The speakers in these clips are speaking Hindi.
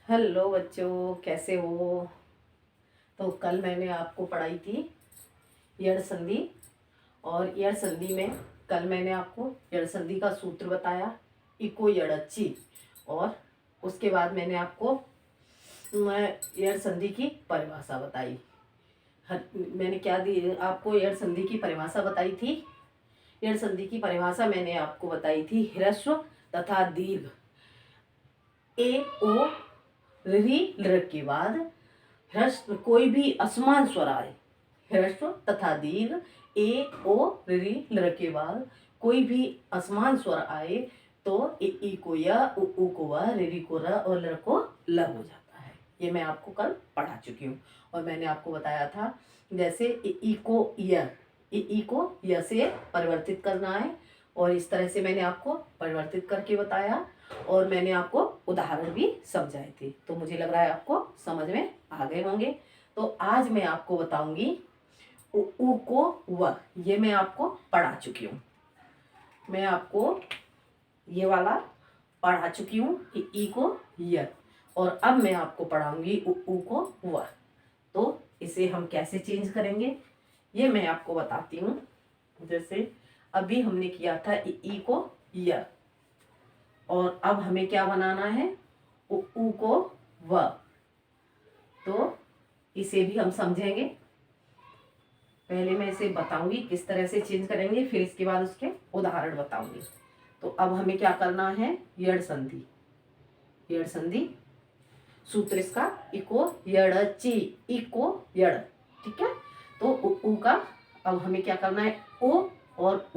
हेलो बच्चों, कैसे हो। तो कल मैंने आपको पढ़ाई थी यड़ संधि। और यड़ संधि में कल मैंने आपको यड़ संधि का सूत्र बताया, इको यड़च्ची। और उसके बाद मैंने आपको यड़ संधि की परिभाषा बताई। मैंने क्या दी आपको, यड़ संधि की परिभाषा बताई थी। यड़ संधि की परिभाषा मैंने आपको बताई थी, ह्रस्व तथा दीर्घ ए ओ री लृ के बाद ह्रस्व कोई भी असमान स्वर आए, ह्रस्व तथा दीर्घ ए ओ री लृ के बाद कोई भी असमान स्वर आए तो ई को या, उ को व, री को र और लृ को ल हो जाता है। ये मैं आपको कल पढ़ा चुकी हूँ। और मैंने आपको बताया था जैसे ई को य से परिवर्तित करना है, और इस तरह से मैंने आपको परिवर्तित करके बताया। और मैंने आपको उदाहरण भी समझाए थे, तो मुझे लग रहा है आपको समझ में आ गए होंगे। तो आज मैं आपको बताऊंगी उ को व, ये मैं आपको पढ़ा चुकी हूँ। मैं आपको ये वाला पढ़ा चुकी हूँ कि ई को य, और अब मैं आपको पढ़ाऊंगी उ को व। तो इसे हम कैसे चेंज करेंगे ये मैं आपको बताती हूँ। जैसे अभी हमने किया था ई को य, और अब हमें क्या बनाना है, उ को व। तो इसे भी हम समझेंगे। पहले मैं इसे बताऊंगी किस तरह से चेंज करेंगे, फिर इसके बाद उसके उदाहरण बताऊंगी। तो अब हमें क्या करना है, यड़ संधि। यड़ संधि सूत्र इसका इको यड़ची, इको यड़, ठीक है। तो उ का अब हमें क्या करना है, ओ और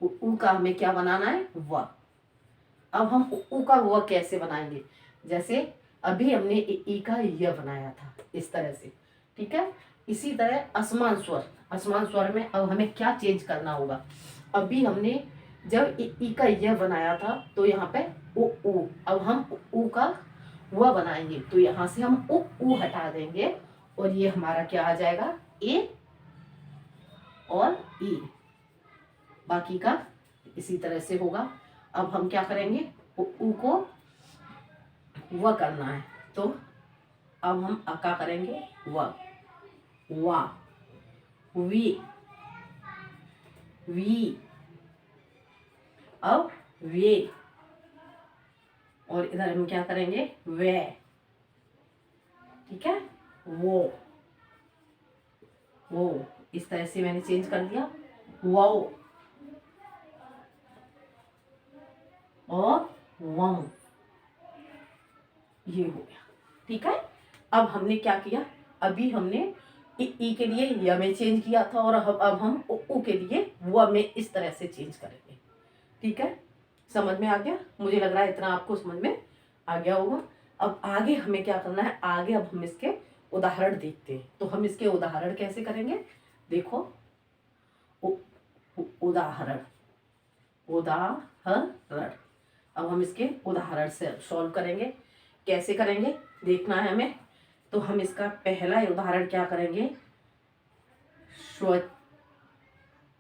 उ का हमें क्या बनाना है, व। अब हम उ का व कैसे बनाएंगे, जैसे अभी हमने ई का य बनाया था इस तरह से, ठीक है। इसी तरह असमान स्वर में अब हमें क्या चेंज करना होगा। अभी हमने जब ई का य बनाया था तो यहाँ पे उ, अब हम उ का व बनाएंगे, तो यहाँ से हम उ हटा देंगे और ये हमारा क्या आ जाएगा, ए और ई। बाकी का इसी तरह से होगा। अब हम क्या करेंगे, उ को व करना है, तो अब हम क्या करेंगे, व, वा, वी, वी, अब वे, और इधर हम क्या करेंगे, वे, ठीक है। वो इस तरह से मैंने चेंज कर दिया, वो और वम, ये हो गया, ठीक है। अब हमने क्या किया, अभी हमने ई के लिए य में चेंज किया था, और अब हम उ के लिए व में इस तरह से चेंज करेंगे, ठीक है। समझ में आ गया, मुझे लग रहा है इतना आपको समझ में आ गया होगा। अब आगे हमें क्या करना है, आगे अब हम इसके उदाहरण देखते हैं। तो हम इसके उदाहरण कैसे करेंगे, देखो, उदाहरण, अब हम इसके उदाहरण से सॉल्व करेंगे। कैसे करेंगे देखना है हमें। तो हम इसका पहला उदाहरण क्या करेंगे,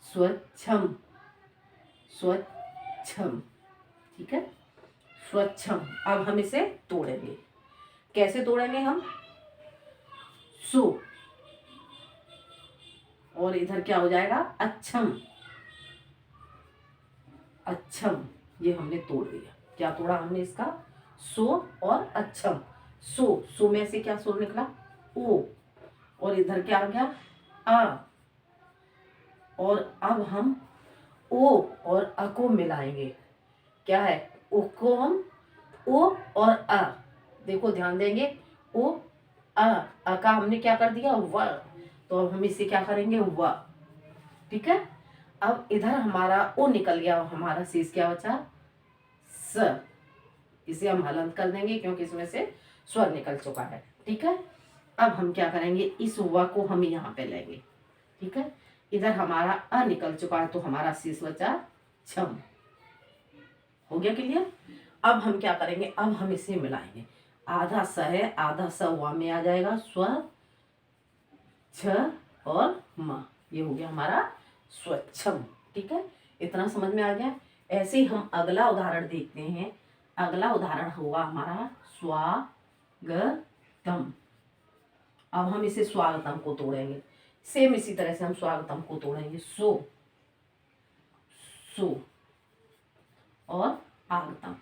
स्वच्छम, ठीक है, स्वच्छम। अब हम इसे तोड़ेंगे, कैसे तोड़ेंगे हम, सु, और इधर क्या हो जाएगा, अच्छम, ये हमने तोड़ दिया। क्या तोड़ा हमने इसका, सो और अच्छम। सो में से क्या सुर निकला, ओ, और इधर क्या आ गया, आ। और अब हम ओ और अ को मिलाएंगे, क्या है, ओ को हम ओ और अ, देखो ध्यान देंगे, ओ अ का हमने क्या कर दिया, व। तो अब हम इसे क्या करेंगे, व, ठीक है। अब इधर हमारा ओ निकल गया, हमारा शेष क्या बचा, स। इसे हम हलंत कर देंगे क्योंकि इसमें से स्वर निकल चुका है, ठीक है। अब हम क्या करेंगे, इस व को हम यहाँ पे लेंगे, ठीक है। इधर हमारा अ निकल चुका है, तो हमारा शेष बचा छम। हो गया क्लियर। अब हम क्या करेंगे, अब हम इसे मिलाएंगे। आधा स है, आधा स व में आ जाएगा, स्व, छ और म, ये हो गया हमारा स्वच्छम, ठीक है। इतना समझ में आ गया। ऐसे ही हम अगला उदाहरण देखते हैं। अगला उदाहरण होगा हमारा स्वागतम। अब हम इसे स्वागतम को तोड़ेंगे, सेम इसी तरह से हम स्वागतम को तोड़ेंगे। सो सो और आगतम,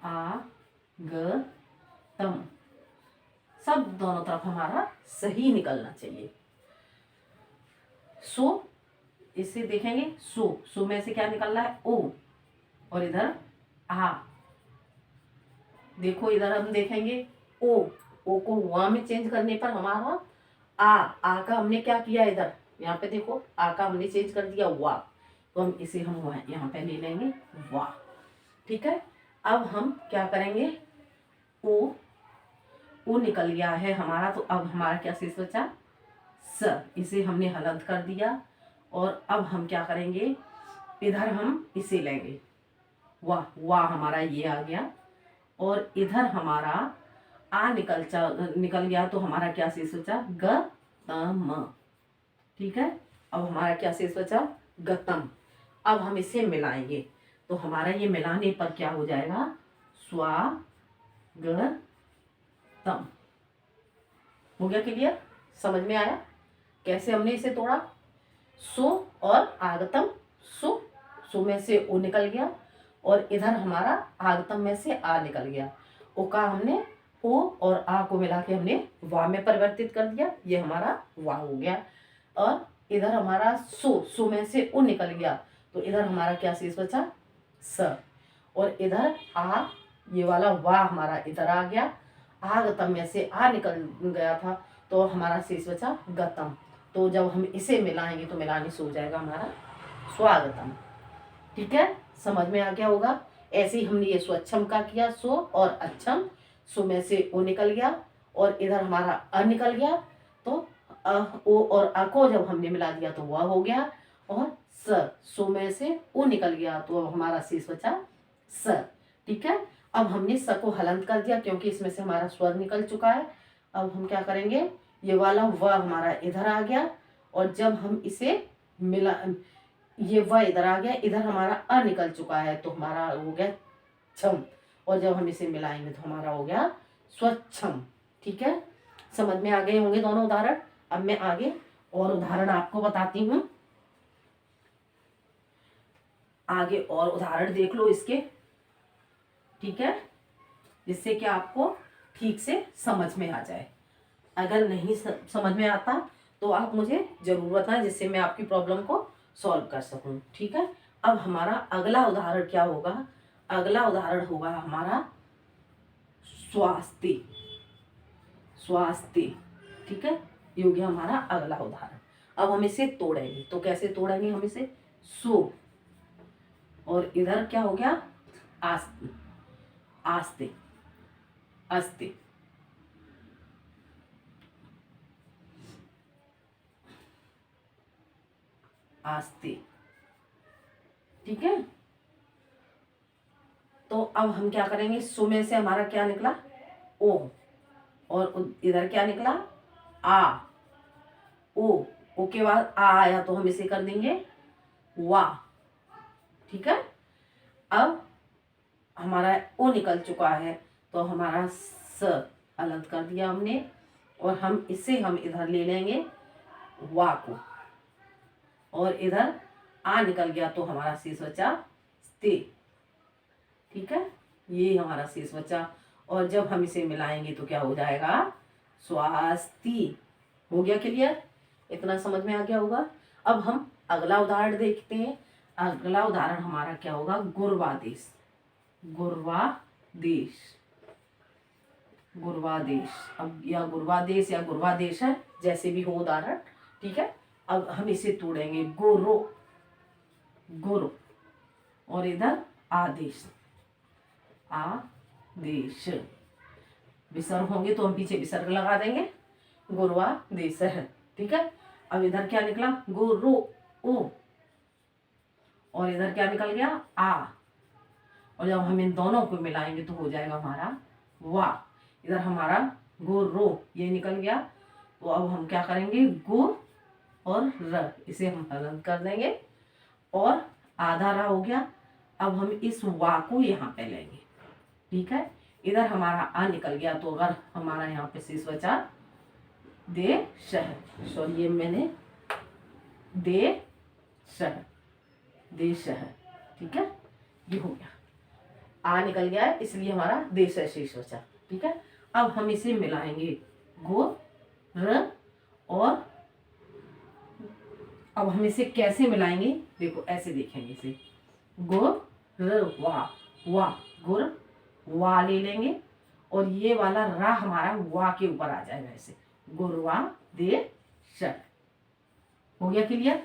आगतम, सब दोनों तरफ हमारा सही निकलना चाहिए। सो, इसे देखेंगे, सो में से क्या निकल रहा है, ओ, और इधर आ। देखो इधर हम देखेंगे ओ को वा में चेंज करने पर हमारा आ का हमने क्या किया, इधर यहाँ पे देखो आ का हमने चेंज कर दिया वा, तो हम इसे हम यहाँ पे ले लेंगे वा। ठीक है, अब हम क्या करेंगे, ओ निकल गया है हमारा, तो अब हमारा क्या शेष बचा, स, इसे हमने हलंत कर दिया। और अब हम क्या करेंगे, इधर हम इसे लेंगे वाह हमारा ये आ गया, और इधर हमारा आ निकल गया, तो हमारा क्या शेष बचा, गतम। ठीक है, अब हमारा क्या शेष बचा, गतम। अब हम इसे मिलाएंगे, तो हमारा ये मिलाने पर क्या हो जाएगा, स्वागतम। हो गया क्लियर, समझ में आया कैसे हमने इसे तोड़ा। सो और आगतम, सो में से ओ निकल गया, और इधर हमारा आगतम में से आ निकल गया। ओ का हमने ओ और आ को मिला के हमने वा में परिवर्तित कर दिया, ये हमारा वा हो गया। और इधर हमारा सो में से ओ निकल गया, तो इधर हमारा क्या शेष बचा, स, और इधर आ, ये वाला वा हमारा इधर आ गया। आगतम में से आ निकल गया था, तो हमारा शेष बचा गतम। तो जब हम इसे मिलाएंगे तो मिलाने से हो जाएगा हमारा स्वागतम। ठीक है, समझ में आ गया होगा। ऐसे ही हमने ये स्वच्छम का किया, सो और अच्छम, सो में से ओ निकल गया और इधर हमारा अ निकल गया, तो ओ और अ को जब हमने मिला दिया तो वह हो गया, और सो में से ओ निकल गया, तो हमारा शेष बचा स। ठीक है, अब हमने स को हलंत कर दिया क्योंकि इसमें से हमारा स्वर निकल चुका है। अब हम क्या करेंगे, ये वाला व हमारा इधर आ गया, और जब हम इसे मिला, ये व इधर आ गया, इधर हमारा अ निकल चुका है, तो हमारा हो गया छम, और जब हम इसे मिलाएंगे तो हमारा हो गया स्वच्छम। ठीक है, समझ में आ गए होंगे दोनों उदाहरण। अब मैं आगे और उदाहरण आपको बताती हूँ, आगे और उदाहरण देख लो इसके। ठीक है, जिससे कि आपको ठीक से समझ में आ जाए। अगर नहीं समझ में आता तो आप मुझे जरूर बताएं, जिससे मैं आपकी प्रॉब्लम को सॉल्व कर सकूं। ठीक है, अब हमारा अगला उदाहरण क्या होगा, अगला उदाहरण होगा हमारा स्वास्थ्य। स्वास्थ्य, ठीक है, ये हो गया हमारा अगला उदाहरण। अब हम इसे तोड़ेंगे, तो कैसे तोड़ेंगे हम इसे, सो, और इधर क्या हो गया, आस्ते, आस्ते, अस्ते, आस्ते। ठीक है, तो अब हम क्या करेंगे, सो में से हमारा क्या निकला, ओ, और इधर क्या निकला, आ, ओ के बाद आ आया, तो हम इसे कर देंगे वा। ठीक है, अब हमारा ओ निकल चुका है, तो हमारा स अलग कर दिया हमने, और हम इधर ले लेंगे वा को, और इधर आ निकल गया, तो हमारा शेष बचा स्ते। ठीक है, ये हमारा शेष बचा, और जब हम इसे मिलाएंगे तो क्या हो जाएगा, स्वास्थ्य। हो गया क्लियर, इतना समझ में आ गया होगा। अब हम अगला उदाहरण देखते हैं। अगला उदाहरण हमारा क्या होगा, गुर्वादेश। गुर्वादेश, गुर्वादेश, अब या गुर्वादेश या गुर्वादेश है, जैसे भी हो उदाहरण। ठीक है, अब हम इसे तोड़ेंगे, गुरु, गुरु, और इधर आदेश, आदेश। विसर्ग होंगे तो हम पीछे विसर्ग लगा देंगे, गुर्वादेश है। ठीक है, अब इधर क्या निकला, गुरु, ओ, और इधर क्या निकल गया, आ, और जब हम इन दोनों को मिलाएंगे तो हो जाएगा हमारा वा। इधर हमारा गुरु ये निकल गया, तो अब हम क्या करेंगे, गुर और र, इसे हम हलन कर देंगे, और आधा रा हो गया। अब हम इस वा को यहाँ पे लेंगे, ठीक है। इधर हमारा आ निकल गया, तो अगर हमारा यहाँ पे शेष बचा देश है, सॉरी ये मैंने देश है, ठीक है, ये हो गया। आ निकल गया है इसलिए हमारा देश है शेष बचा, ठीक है। अब हम इसे मिलाएंगे गो र, और अब हम इसे कैसे मिलाएंगे, देखो ऐसे देखेंगे इसे, गो र वा गुर वा ले लेंगे, और ये वाला रा हमारा वा के ऊपर आ जाएगा, ऐसे गुरवा दे श। हो गया क्लियर?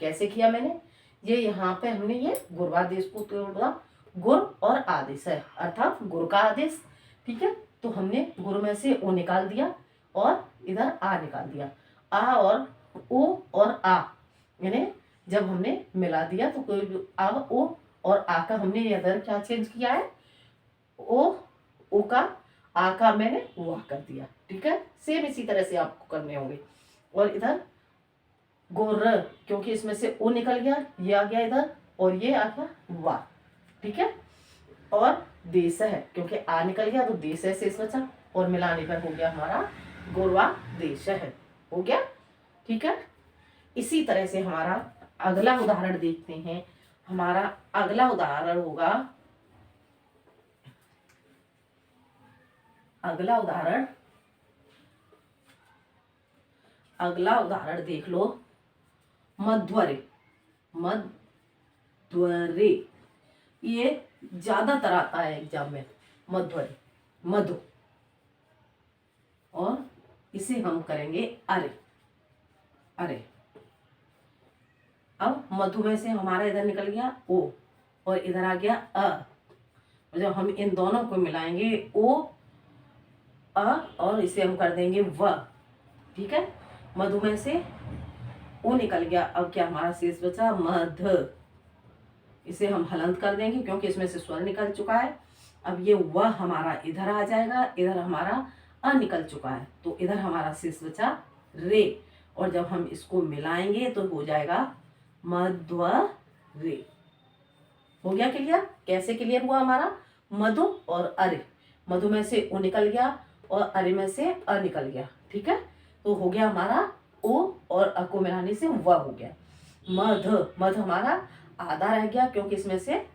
कैसे किया मैंने, ये यहाँ पे हमने ये गुरवादेश को तोड़ा, गुर और आदेश है अर्थात गुर का आदेश, ठीक है। तो हमने गुर में से ओ निकाल दिया और इधर आ निकाल दिया, आ और ओ और आ, यानी जब हमने मिला दिया तो कोई आ ओ और आ का हमने इधर क्या चेंज किया है, ओ का आ का मैंने वाह कर दिया, ठीक है। सेम इसी तरह से आपको करने होंगे। और इधर गोर, क्योंकि इसमें से ओ निकल गया, ये आ गया इधर, और ये आ गया वाह, ठीक है। और देश है, क्योंकि आ निकल गया तो देश है शेष बचा, और मिलाने पर हो गया हमारा गोरवा देश है, हो गया, ठीक है। इसी तरह से हमारा अगला उदाहरण देखते हैं। हमारा अगला उदाहरण होगा, अगला उदाहरण देख लो, मध्वरे। ये ज्यादातर आता है एग्जाम में, मध्वरे, मधु, और इसे हम करेंगे अरे। अब मधु में से हमारा इधर निकल गया ओ, और इधर आ गया अ, जब हम इन दोनों को मिलाएंगे ओ अ, और इसे हम कर देंगे व, ठीक है। मधु में से ओ निकल गया, अब क्या हमारा शेष बचा मध, इसे हम हलंत कर देंगे क्योंकि इसमें से स्वर निकल चुका है। अब ये व हमारा इधर आ जाएगा, इधर हमारा अ निकल चुका है, तो इधर हमारा शेष बचा रे, और जब हम इसको मिलाएंगे तो हो जाएगा मध्वरे। हो गया क्लियर? कैसे क्लियर हुआ हमारा, मधु और अरे, मधु में से ओ निकल गया और अरे में से अ निकल गया, ठीक है। तो हो गया हमारा ओ और अ को मिलाने से व हो गया। मध हमारा आधा रह गया क्योंकि इसमें से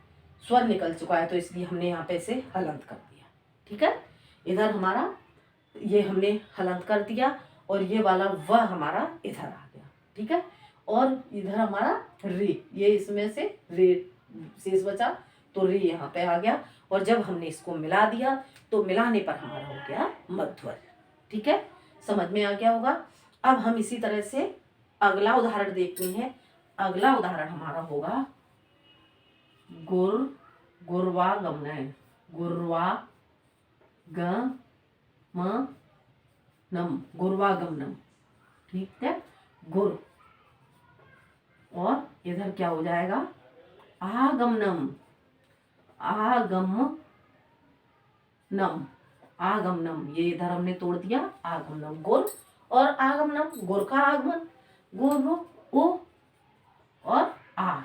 स्वर निकल चुका है, तो इसलिए हमने यहाँ पे इसे हलंत कर दिया, ठीक है। इधर हमारा ये हमने हलंत कर दिया, और ये वाला व हमारा इधर आ गया, ठीक है। और इधर हमारा रे, ये इसमें से रे शेष बचा, तो रे यहाँ पे आ गया, और जब हमने इसको मिला दिया तो मिलाने पर हमारा हो गया मध्वर, ठीक है। समझ में आ गया होगा। अब हम इसी तरह से अगला उदाहरण देखते हैं। अगला उदाहरण हमारा होगा गुरवा गमन, गुरवा गमनम, गुरवागमनम, ठीक है। गुर, और इधर क्या हो जाएगा आगमनम, आगमनम, ये इधर हमने तोड़ दिया, आगमनम, गुर और आगमनम, गुर का आगमन, गुर ओ और आ,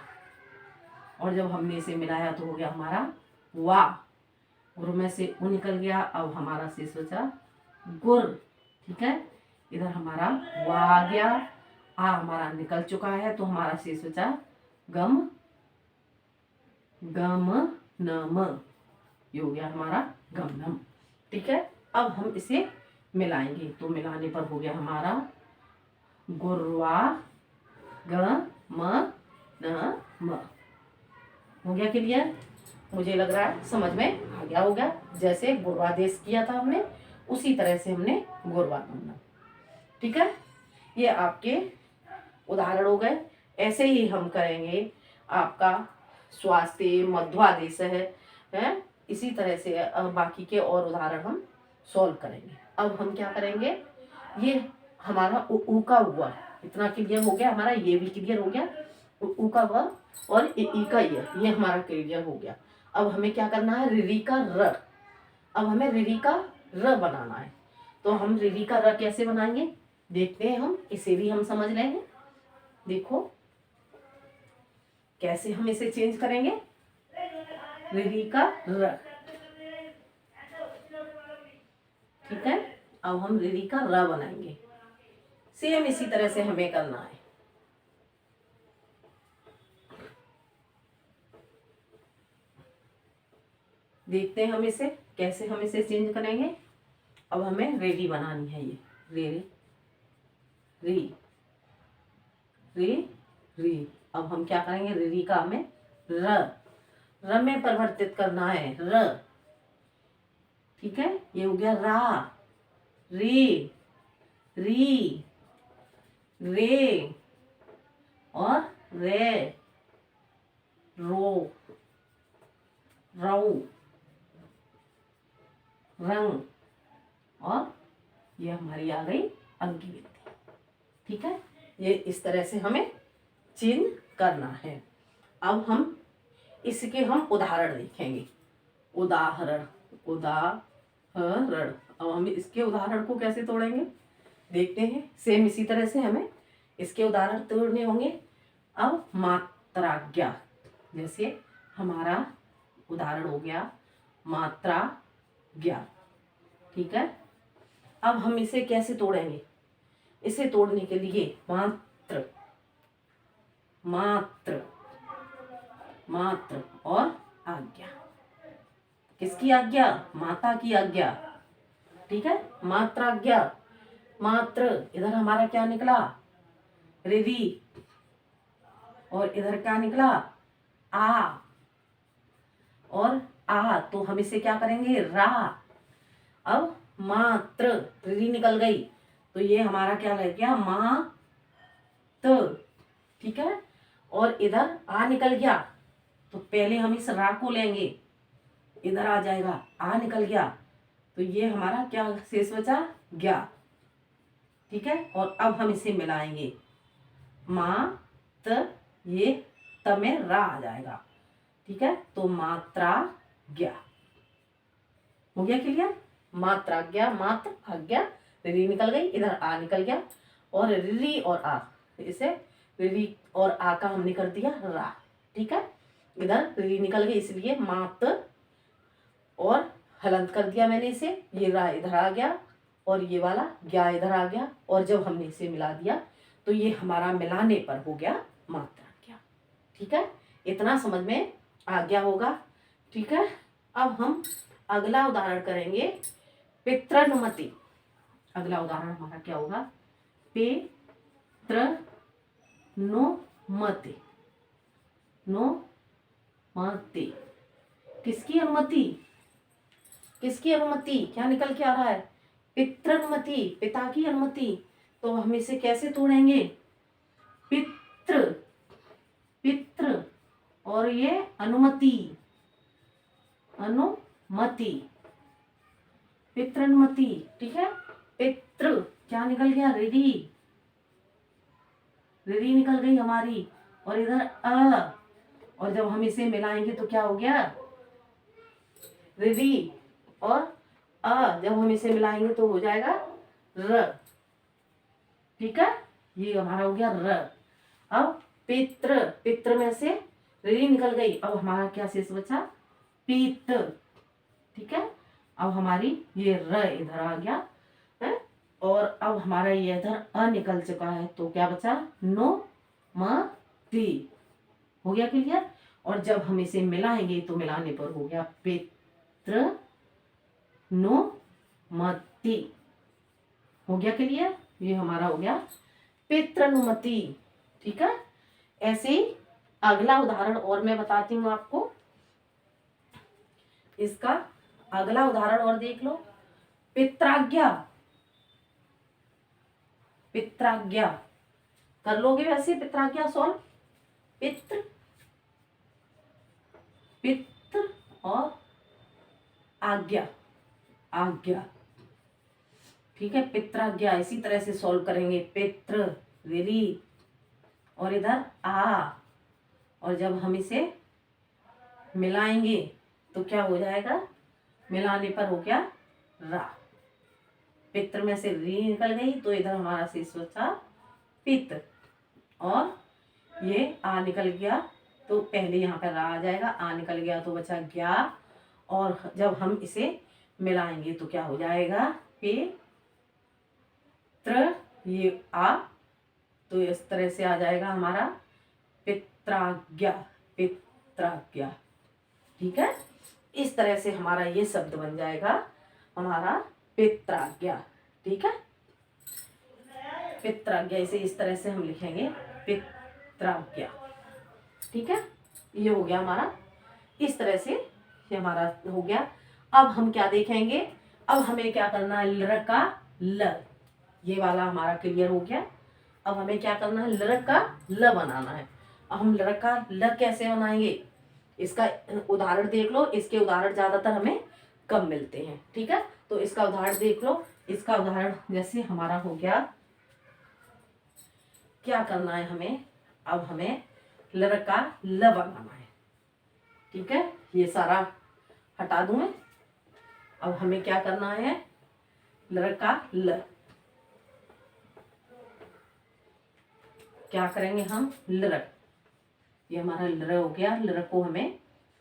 और जब हमने इसे मिलाया तो हो गया हमारा वा, गुर में से उ निकल गया, अब हमारा शेष बचा गुर, ठीक है। इधर हमारा वा आ गया, आ हमारा निकल चुका है, तो हमारा शेष बचा गम नम, ये हो गया हमारा गमनम, ठीक है। अब हम इसे मिलाएंगे, तो मिलाने पर हो गया हमारा गुरवा गमनम। हो गया क्लियर? मुझे लग रहा है समझ में आ गया होगा। जैसे गुरवादेश किया था हमने, उसी तरह से हमने गुरवा गमनम, ठीक है। ये आपके उदाहरण हो गए। ऐसे ही हम करेंगे आपका स्वास्थ्य, मध्वादेश है, इसी तरह से बाकी के और उदाहरण हम सॉल्व करेंगे। अब हम क्या करेंगे, ये हमारा उ का हुआ, इतना क्लियर हो गया हमारा, ये भी क्लियर हो गया, उ का हुआ और ई का ये हमारा क्लियर हो गया। अब हमें क्या करना है, रिरी का र, अब हमें रिरी का र बनाना है। तो हम रिरी का र कैसे बनाएंगे देखते हैं, हम इसे भी हम समझ लेंगे। देखो कैसे हम इसे चेंज करेंगे। री का र। ठीक है, अब हम री का र बनाएंगे। सेम इसी तरह से हमें करना है। देखते हैं हम इसे कैसे हम इसे चेंज करेंगे। अब हमें रेडी बनानी है ये रे री री री। अब हम क्या करेंगे, री का हमें र में परिवर्तित करना है र। ठीक है, ये हो गया रा, री, री, रे और रे, रो, रऊ, रंग और ये हमारी आ गई अंकी विधि। ठीक है, ये इस तरह से हमें चिन्ह करना है। अब हम इसके हम उदाहरण देखेंगे। उदाहरण उदाहरण। अब हम इसके उदाहरण को कैसे तोड़ेंगे देखते हैं। सेम इसी तरह से हमें इसके उदाहरण तोड़ने होंगे। अब मात्राज्ञा, जैसे हमारा उदाहरण हो गया मात्रा ज्ञा। ठीक है, अब हम इसे कैसे तोड़ेंगे। इसे तोड़ने के लिए मात्र मात्र मात्र और आज्ञा। किसकी आज्ञा, माता की आज्ञा। ठीक है, मात्राज्ञा। मात्र, इधर हमारा क्या निकला रिधि, और इधर क्या निकला आ, और आ, तो हम इसे क्या करेंगे रा। अब मात्र, रिधि निकल गई तो ये हमारा क्या लग गया मात। ठीक है, और इधर आ निकल गया तो पहले हम इस रा को लेंगे, इधर आ जाएगा, आ निकल गया तो ये हमारा क्या शेष बचा ज्ञा। ठीक है, और अब हम इसे मिलाएंगे मा त, ये त में रा आ जाएगा। ठीक है, तो मात्रा ज्ञा हो गया क्लियर। मात्रा ज्ञा, मात्र आज्ञा, री निकल गई, इधर आ निकल गया, और री और आ, इसे री और आ का हमने कर दिया रा। ठीक है, इधर री निकल गई इसलिए मात, और हलंत कर दिया मैंने इसे, ये रा इधर आ गया और ये वाला ज्ञा इधर आ गया, और जब हमने इसे मिला दिया तो ये हमारा मिलाने पर हो गया मात्रा ज्ञा। ठीक है, इतना समझ में आ गया होगा। ठीक है, अब हम अगला उदाहरण करेंगे पितृनुमति। अगला उदाहरण हमारा क्या होगा, पितृनुमति। नुमति, किसकी अनुमति, किसकी अनुमति, क्या निकल के आ रहा है पितृनुमति, पिता की अनुमति। तो हम इसे कैसे तोड़ेंगे, पितृ, पितृ और ये अनुमति, अनुमति, पितृनुमति। ठीक है, पितृ क्या निकल गया रिधि, रिधि निकल गई हमारी, और इधर अ, और जब हम इसे मिलाएंगे तो क्या हो गया रिधि और अ, जब हम इसे मिलाएंगे तो हो जाएगा र। ठीक है, ये हमारा हो गया र। अब पितृ, पितृ में से री निकल गई, अब हमारा क्या शेष बचा पीत। ठीक है, अब हमारी ये र इधर आ गया है, और अब हमारा ये इधर अ निकल चुका है तो क्या बचा नो म ती। हो गया क्लियर। और जब हम इसे मिलाएंगे तो मिलाने पर हो गया पितृ नो मति। हो गया क्लियर, ये हमारा हो गया पितृनुमति। ठीक है, ऐसे ही अगला उदाहरण और मैं बताती हूँ आपको। इसका अगला उदाहरण और देख लो, पित्राज्ञा। पित्राज्ञा कर लोगे वैसे पित्राज्ञा सॉल्व। पितृ, पितृ और आज्ञा, आज्ञा। ठीक है, पित्राज्ञा इसी तरह से सॉल्व करेंगे, पितृ री और इधर आ, और जब हम इसे मिलाएंगे तो क्या हो जाएगा, मिलाने पर हो गया रा। पितृ में से री निकल गई तो इधर हमारा शेष बचा पित, और ये आ निकल गया, और जब हम इसे मिलाएंगे तो क्या हो गया रा। पितृ में से री निकल गई तो इधर हमारा शेष बचा पित। और ये आ निकल गया, तो पहले यहाँ पर रा आ जाएगा, आ निकल गया तो बचा ग्या, और जब हम इसे मिलाएंगे तो क्या हो जाएगा, पे त्र, ये आ, तो इस तरह से आ जाएगा हमारा पित्राज्ञा, पित्राज्ञा। ठीक है, इस तरह से हमारा ये शब्द बन जाएगा हमारा पित्राज्ञा। ठीक है, पित्राज्ञा, इसे इस तरह से हम लिखेंगे पित्राज्ञा। ठीक है, ये हो गया हमारा, इस तरह से ये हमारा हो गया। अब हम क्या देखेंगे, अब हमें क्या करना है, लर का ल, ये वाला हमारा क्लियर हो गया। अब हमें क्या करना है, लर का ल बनाना है। अब हम लर का ल कैसे बनाएंगे, इसका उदाहरण देख लो। इसके उदाहरण ज्यादातर हमें कम मिलते हैं। ठीक है, तो इसका उदाहरण देख लो। इसका उदाहरण जैसे हमारा हो गया, क्या करना है हमें, अब हमें लर का ल बनाना है। ठीक है, ये सारा हटा दूं मैं। अब हमें क्या करना है, लर का ल, क्या करेंगे हम, लर, ये हमारा लर हो गया। लर को हमें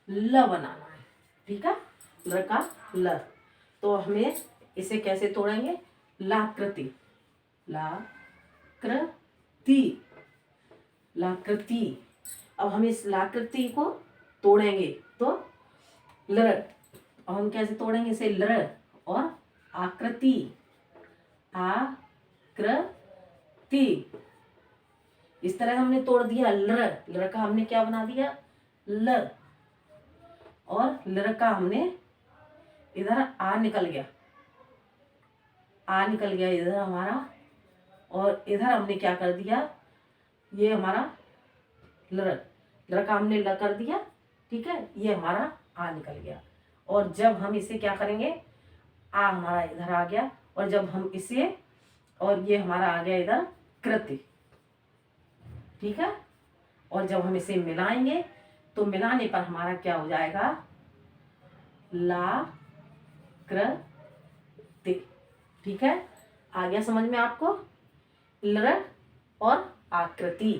ल बनाना है। ठीक है, लर का ल, तो हमें इसे कैसे तोड़ेंगे, लाकृति, लाकृति, लाकृति। अब हम इस लाकृति को तोड़ेंगे तो लर, और हम कैसे तोड़ेंगे इसे, लर और आकृति, आकृति, इस तरह हमने तोड़ दिया। लर, लर का हमने क्या बना दिया, ल, और लर का हमने इधर आ निकल गया, आ निकल गया इधर हमारा, और इधर हमने क्या कर दिया, ये हमारा लर, लर का हमने ल कर दिया। ठीक है, ये हमारा आ निकल गया। और जब हम इसे क्या करेंगे, आ हमारा इधर आ गया, और जब हम इसे, और ये हमारा आ गया इधर कृति। ठीक है, और जब हम इसे मिलाएंगे तो मिलाने पर हमारा क्या हो जाएगा, ला कृति। ठीक है, आ गया समझ में आपको, लर और आकृति।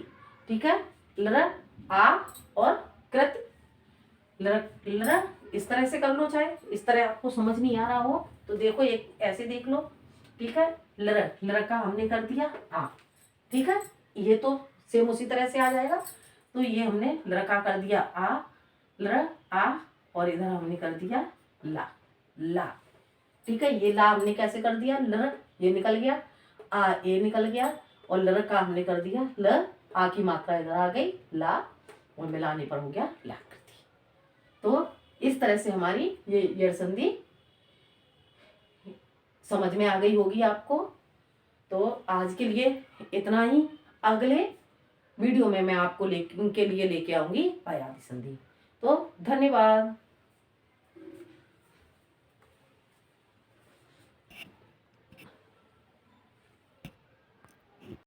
ठीक है, लर, आ और कृत, लर, लर, इस तरह से कर लो, चाहे इस तरह आपको समझ नहीं आ रहा हो तो देखो, एक ऐसे देख लो। ठीक है, लर, लर का हमने कर दिया आ। ठीक है, ये तो सेम उसी तरह से आ जाएगा। तो ये हमने लर का कर दिया आ, लर, आ, और इधर हमने कर दिया ला, ला। ठीक है, ये ला हमने कैसे कर दिया, लर, ये निकल गया, आ ये निकल गया, और लर का हमने कर दिया ल, आ की मात्रा इधर आ गई, ला, और मिलाने पर हो गया लाकृति। तो इस तरह से हमारी ये यड़ संधि समझ में आ गई होगी आपको। तो आज के लिए इतना ही। अगले वीडियो में मैं आपको के लिए लेके आऊंगी अयादि संधि। तो धन्यवाद।